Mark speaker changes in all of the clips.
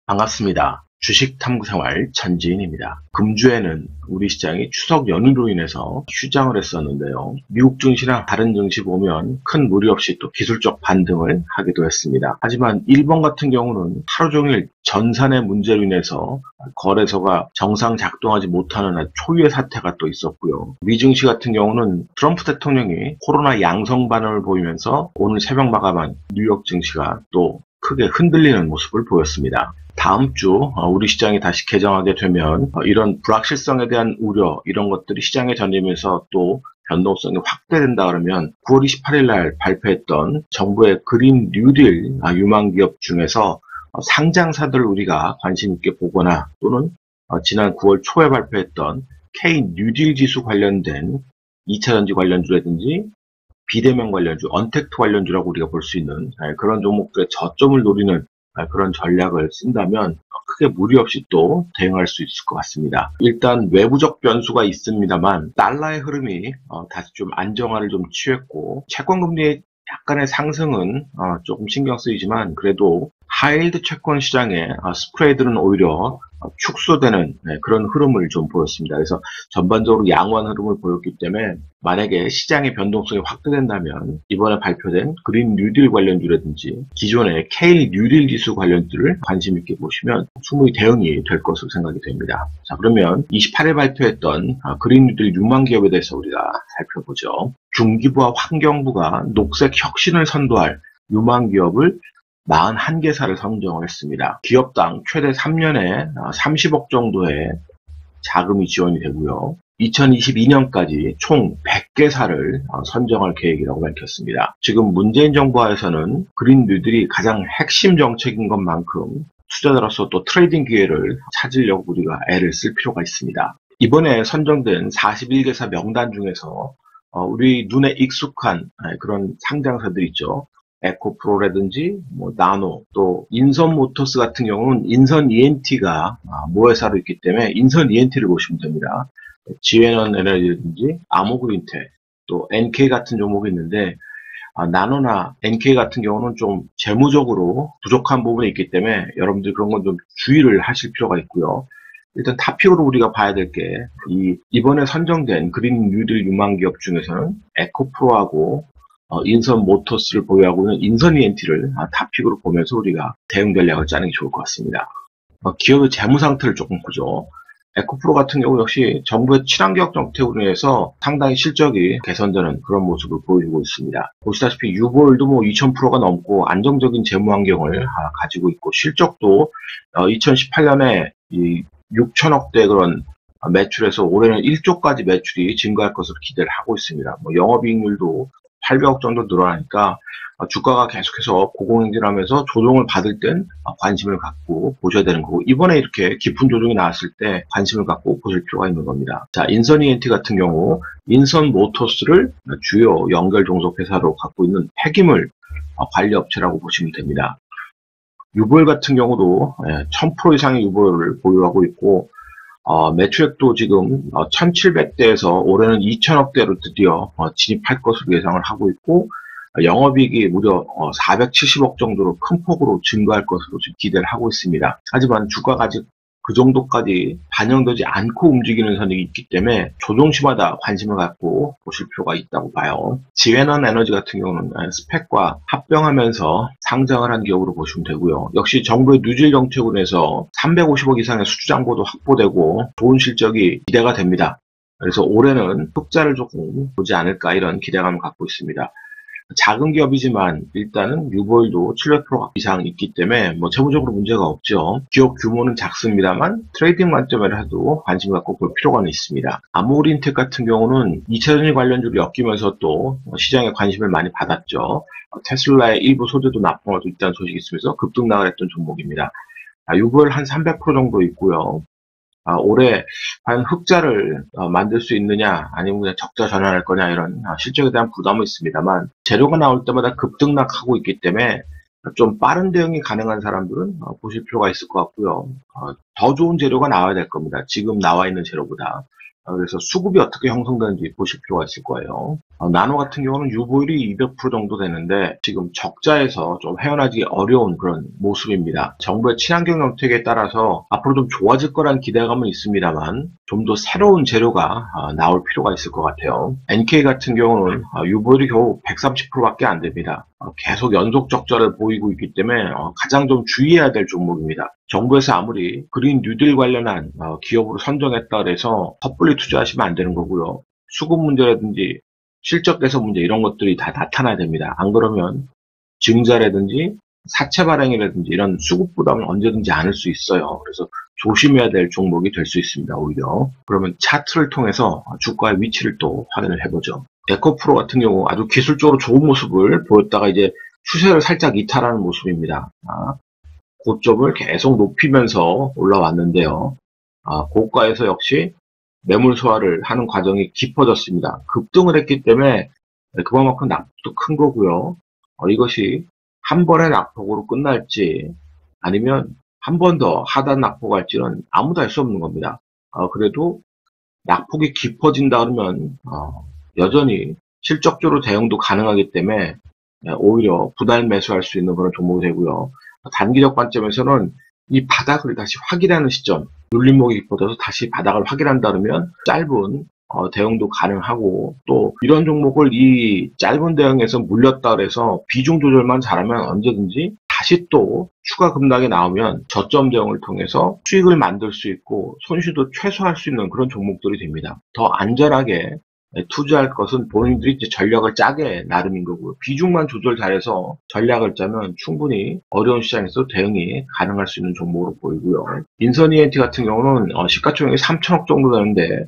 Speaker 1: 반갑습니다. 주식탐구생활 전지인입니다. 금주에는 우리 시장이 추석 연휴로 인해서 휴장을 했었는데요. 미국 증시나 다른 증시 보면 큰 무리 없이 또 기술적 반등을 하기도 했습니다. 하지만 일본 같은 경우는 하루 종일 전산의 문제로 인해서 거래소가 정상 작동하지 못하는 아주 초유의 사태가 또 있었고요. 미 증시 같은 경우는 트럼프 대통령이 코로나 양성 반응을 보이면서 오늘 새벽 마감한 뉴욕 증시가 또 크게 흔들리는 모습을 보였습니다. 다음 주 우리 시장이 다시 개장하게 되면 이런 불확실성에 대한 우려, 이런 것들이 시장에 전리면서 또 변동성이 확대된다 그러면 9월 28일 날 발표했던 정부의 그린 뉴딜 유망기업 중에서 상장사들을 우리가 관심 있게 보거나 또는 지난 9월 초에 발표했던 K 뉴딜 지수 관련된 2차전지 관련주라든지 비대면 관련주, 언택트 관련주라고 우리가 볼 수 있는 그런 종목들의 저점을 노리는 그런 전략을 쓴다면 크게 무리 없이 또 대응할 수 있을 것 같습니다. 일단 외부적 변수가 있습니다만 달러의 흐름이 다시 좀 안정화를 좀 취했고 채권금리의 약간의 상승은 조금 신경 쓰이지만 그래도 하이힐드 채권 시장의 스프레이드는 오히려 축소되는 그런 흐름을 좀 보였습니다. 그래서 전반적으로 양호한 흐름을 보였기 때문에 만약에 시장의 변동성이 확대된다면 이번에 발표된 그린 뉴딜 관련주라든지 기존의 K 뉴딜 지수 관련주를 관심 있게 보시면 충분히 대응이 될 것으로 생각이 됩니다. 자, 그러면 28일 발표했던 그린 뉴딜 6만 기업에 대해서 우리가 살펴보죠. 중기부와 환경부가 녹색 혁신을 선도할 6만 기업을 41개사를 선정을 했습니다. 기업당 최대 3년에 30억 정도의 자금이 지원이 되고요. 2022년까지 총 100개사를 선정할 계획이라고 밝혔습니다. 지금 문재인 정부 하에서는 그린 뉴딜이 가장 핵심 정책인 것만큼 투자자로서 또 트레이딩 기회를 찾으려고 우리가 애를 쓸 필요가 있습니다. 이번에 선정된 41개사 명단 중에서 우리 눈에 익숙한 그런 상장사들 있죠. 에코프로라든지 나노, 또 인선모터스 같은 경우는 인선 ENT가 모회사로 있기 때문에 인선 ENT를 보시면 됩니다. 지에넌 에너지라든지 아모그린텍, 또 NK 같은 종목이 있는데 나노나 NK 같은 경우는 좀 재무적으로 부족한 부분이 있기 때문에 여러분들 그런 건 좀 주의를 하실 필요가 있고요. 일단 탑픽으로 우리가 봐야 될 게 이번에 선정된 그린 뉴딜 유망 기업 중에서는 에코프로하고 인선 모터스를 보유하고 있는 인선 ENT를 탑픽으로 보면서 우리가 대응 전략을 짜는 게 좋을 것 같습니다. 기업의 재무 상태를 조금 보죠. 에코프로 같은 경우 역시 정부의 친환경 정책으로 인해서 상당히 실적이 개선되는 그런 모습을 보여주고 있습니다. 보시다시피 유보율도 2000%가 넘고 안정적인 재무 환경을 가지고 있고 실적도 2018년에 6천억대 그런 매출에서 올해는 1조까지 매출이 증가할 것으로 기대를 하고 있습니다. 영업이익률도 800억 정도 늘어나니까 주가가 계속해서 고공행진하면서 조정을 받을 땐 관심을 갖고 보셔야 되는 거고 이번에 이렇게 깊은 조정이 나왔을 때 관심을 갖고 보실 필요가 있는 겁니다. 자, 인선 ENT 같은 경우 인선 모터스를 주요 연결 종속 회사로 갖고 있는 폐기물 관리 업체라고 보시면 됩니다. 유보율 같은 경우도 1000% 이상의 유보율을 보유하고 있고 매출액도 지금 1700대에서 올해는 2000억대로 드디어 진입할 것으로 예상을 하고 있고 영업이익이 무려 470억 정도로 큰 폭으로 증가할 것으로 지금 기대를 하고 있습니다. 하지만 주가가 아직 그 정도까지 반영되지 않고 움직이는 선이 있기 때문에 조정시마다 관심을 갖고 보실 필요가 있다고 봐요. 지에넌 에너지 같은 경우는 스펙과 합병하면서 상장을 한 기업으로 보시면 되고요. 역시 정부의 뉴딜 정책으로 해서 350억 이상의 수주잔고도 확보되고 좋은 실적이 기대가 됩니다. 그래서 올해는 흑자를 조금 보지 않을까 이런 기대감을 갖고 있습니다. 작은 기업이지만 일단은 유보율도 700% 이상 있기 때문에 재무적으로 문제가 없죠. 기업 규모는 작습니다만 트레이딩 관점에서 해도 관심을 갖고 볼 필요가 있습니다. 아모그린텍 같은 경우는 2차전지 관련주를 엮이면서 또 시장에 관심을 많이 받았죠. 테슬라의 일부 소재도 납품할 수 있다는 소식이 있으면서 급등락을 했던 종목입니다. 유보율 한 300% 정도 있고요. 올해 과연 흑자를 만들 수 있느냐 아니면 그냥 적자 전환할 거냐 이런 실적에 대한 부담은 있습니다만 재료가 나올 때마다 급등락하고 있기 때문에 좀 빠른 대응이 가능한 사람들은 보실 필요가 있을 것 같고요. 더 좋은 재료가 나와야 될 겁니다. 지금 나와 있는 재료보다. 그래서 수급이 어떻게 형성되는지 보실 필요가 있을 거예요. 나노 같은 경우는 유보율이 200% 정도 되는데 지금 적자에서 좀 헤어나기 어려운 그런 모습입니다. 정부의 친환경 정책에 따라서 앞으로 좀 좋아질 거란 기대감은 있습니다만 좀 더 새로운 재료가 나올 필요가 있을 것 같아요. NK 같은 경우는 유보율이 겨우 130%밖에 안 됩니다. 계속 연속 적자를 보이고 있기 때문에 가장 좀 주의해야 될 종목입니다. 정부에서 아무리 그린 뉴딜 관련한 기업으로 선정했다 그래서 섣불리 투자하시면 안 되는 거고요. 수급 문제라든지 실적 개선 문제 이런 것들이 다 나타나야 됩니다. 안 그러면 증자라든지 사채 발행이라든지 이런 수급 부담을 언제든지 안을 수 있어요. 그래서 조심해야 될 종목이 될 수 있습니다. 오히려. 그러면 차트를 통해서 주가의 위치를 또 확인을 해보죠. 에코프로 같은 경우 아주 기술적으로 좋은 모습을 보였다가 이제 추세를 살짝 이탈하는 모습입니다. 고점을 계속 높이면서 올라왔는데요. 고가에서 역시 매물 소화를 하는 과정이 깊어졌습니다. 급등을 했기 때문에 그만큼 낙폭도 큰 거고요. 이것이 한 번의 낙폭으로 끝날지 아니면 한 번 더 하단 낙폭할지는 아무도 알 수 없는 겁니다. 그래도 낙폭이 깊어진다 그러면 여전히 실적적으로 대응도 가능하기 때문에 오히려 부담 매수할 수 있는 그런 종목이 되고요. 단기적 관점에서는 이 바닥을 다시 확인하는 시점, 눌림목이 깊어져서 다시 바닥을 확인한다 그러면 짧은 대응도 가능하고 또 이런 종목을 이 짧은 대응에서 물렸다 그래서 비중 조절만 잘하면 언제든지 다시 또 추가 급락이 나오면 저점 대응을 통해서 수익을 만들 수 있고 손실도 최소화할 수 있는 그런 종목들이 됩니다. 더 안전하게 투자할 것은 본인들이 이제 전략을 짜게 나름인 거고요. 비중만 조절 잘해서 전략을 짜면 충분히 어려운 시장에서 대응이 가능할 수 있는 종목으로 보이고요. 인선 ENT 같은 경우는 시가총액이 3천억 정도 되는데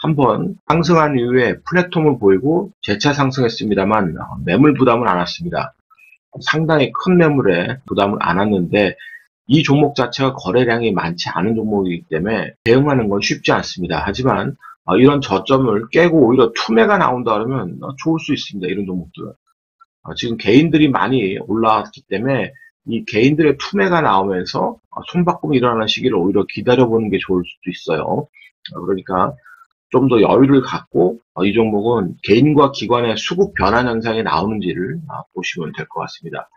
Speaker 1: 한번 상승한 이후에 플랫폼을 보이고 재차 상승했습니다만 매물 부담은 안 왔습니다. 상당히 큰 매물에 부담을 안 왔는데 이 종목 자체가 거래량이 많지 않은 종목이기 때문에 대응하는 건 쉽지 않습니다. 하지만 이런 저점을 깨고 오히려 투매가 나온다 그러면 좋을 수 있습니다. 이런 종목들은. 지금 개인들이 많이 올라왔기 때문에 이 개인들의 투매가 나오면서 손바꿈이 일어나는 시기를 오히려 기다려보는 게 좋을 수도 있어요. 그러니까 좀 더 여유를 갖고 이 종목은 개인과 기관의 수급 변환 현상이 나오는지를 보시면 될 것 같습니다.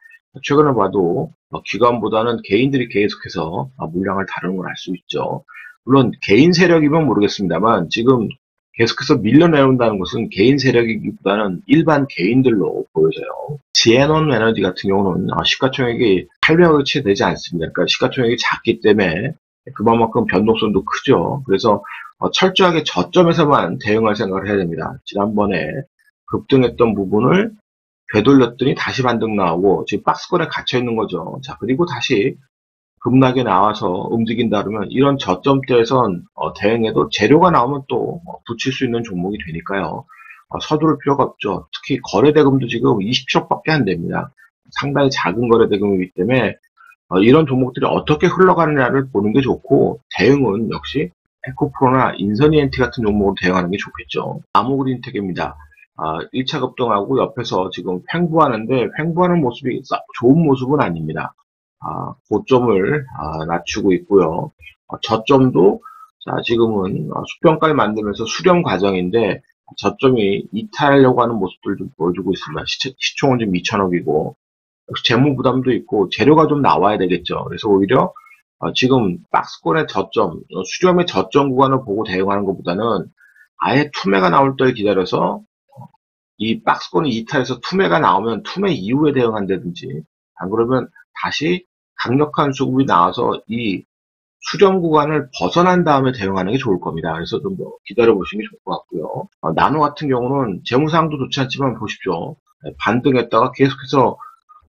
Speaker 1: 최근에 봐도 기관보다는 개인들이 계속해서 물량을 다루는 걸 알 수 있죠. 물론 개인 세력이면 모르겠습니다만 지금 계속해서 밀려내온다는 것은 개인 세력이기보다는 일반 개인들로 보여져요. 지에논 에너지 같은 경우는 시가총액이 800억이 채 되지 않습니다. 그러니까 시가총액이 작기 때문에 그만큼 변동성도 크죠. 그래서 철저하게 저점에서만 대응할 생각을 해야 됩니다. 지난번에 급등했던 부분을 되돌렸더니 다시 반등 나오고 지금 박스권에 갇혀 있는 거죠. 자, 그리고 다시 급락에 나와서 움직인다 그러면 이런 저점대에선 대응해도 재료가 나오면 또 붙일 수 있는 종목이 되니까요. 서두를 필요가 없죠. 특히 거래대금도 지금 27억밖에 안 됩니다. 상당히 작은 거래대금이기 때문에 이런 종목들이 어떻게 흘러가느냐를 보는 게 좋고 대응은 역시 에코프로나 인선이엔티 같은 종목으로 대응하는 게 좋겠죠. 나무그린텍입니다. 1차 급등하고 옆에서 지금 횡보하는데 횡보하는 모습이 좋은 모습은 아닙니다. 고점을 낮추고 있고요. 저점도 지금은 수평가를 만들면서 수렴 과정인데 저점이 이탈하려고 하는 모습들을 좀 보여주고 있습니다. 시총은 지금 2천억이고 재무 부담도 있고 재료가 좀 나와야 되겠죠. 그래서 오히려 지금 박스권의 저점, 수렴의 저점 구간을 보고 대응하는 것보다는 아예 투매가 나올 때를 기다려서 이 박스권이 이탈해서 투매가 나오면 투매 이후에 대응한다든지 안 그러면 다시 강력한 수급이 나와서 이 수렴 구간을 벗어난 다음에 대응하는 게 좋을 겁니다. 그래서 좀 더 기다려보시는 게 좋을 것 같고요. 나노 같은 경우는 재무상도 좋지 않지만 보십시오. 반등했다가 계속해서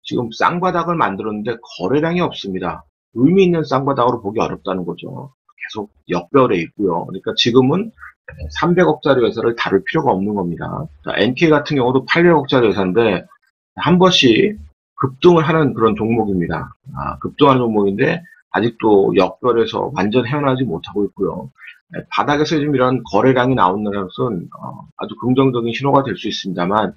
Speaker 1: 지금 쌍바닥을 만들었는데 거래량이 없습니다. 의미 있는 쌍바닥으로 보기 어렵다는 거죠. 계속 역별에 있고요. 그러니까 지금은 300억짜리 회사를 다룰 필요가 없는 겁니다. NK 같은 경우도 800억짜리 회사인데 한 번씩 급등을 하는 그런 종목입니다. 급등하는 종목인데 아직도 역별에서 완전 헤어나지 못하고 있고요. 바닥에서 지금 이런 거래량이 나오는 것은 아주 긍정적인 신호가 될 수 있습니다만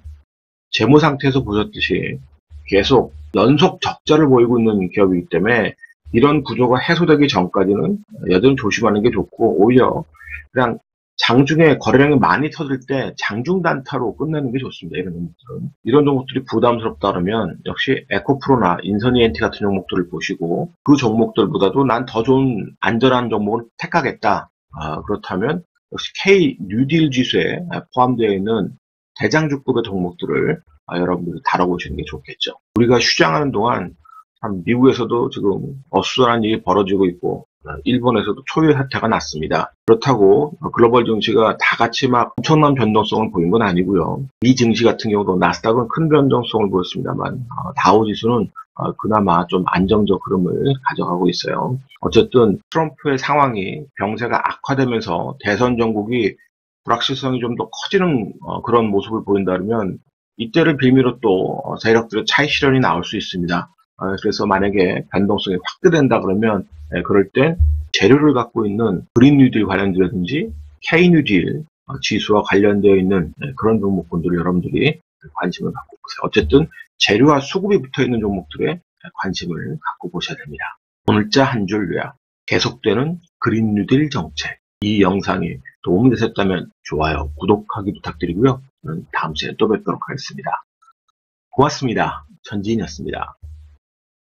Speaker 1: 재무 상태에서 보셨듯이 계속 연속 적자를 보이고 있는 기업이기 때문에 이런 구조가 해소되기 전까지는 여전히 조심하는 게 좋고 오히려 그냥 장중에 거래량이 많이 터질 때 장중 단타로 끝내는 게 좋습니다. 이런 종목들은. 이런 종목들이 부담스럽다 그러면 역시 에코프로나 인선이엔티 같은 종목들을 보시고 그 종목들보다도 난 더 좋은 안전한 종목을 택하겠다. 그렇다면 역시 K 뉴딜 지수에 포함되어 있는 대장주급의 종목들을 여러분들이 다뤄보시는 게 좋겠죠. 우리가 휴장하는 동안 참 미국에서도 지금 어수선한 일이 벌어지고 있고 일본에서도 초유의 사태가 났습니다. 그렇다고 글로벌 증시가 다 같이 막 엄청난 변동성을 보인 건 아니고요. 이 증시 같은 경우도 나스닥은 큰 변동성을 보였습니다만 다우지수는 그나마 좀 안정적 흐름을 가져가고 있어요. 어쨌든 트럼프의 상황이 병세가 악화되면서 대선 전국이 불확실성이 좀 더 커지는 그런 모습을 보인다면 이때를 빌미로 또 세력들의 차익 실현이 나올 수 있습니다. 그래서 만약에 변동성이 확대된다 그러면 그럴 땐 재료를 갖고 있는 그린 뉴딜 관련주라든지 K 뉴딜 지수와 관련되어 있는 그런 종목군들을 여러분들이 관심을 갖고 보세요. 어쨌든 재료와 수급이 붙어 있는 종목들에 관심을 갖고 보셔야 됩니다. 오늘자 한 줄 요약. 계속되는 그린 뉴딜 정책. 이 영상이 도움이 되셨다면 좋아요, 구독하기 부탁드리고요. 저는 다음 시간에 또 뵙도록 하겠습니다. 고맙습니다. 전지인이었습니다.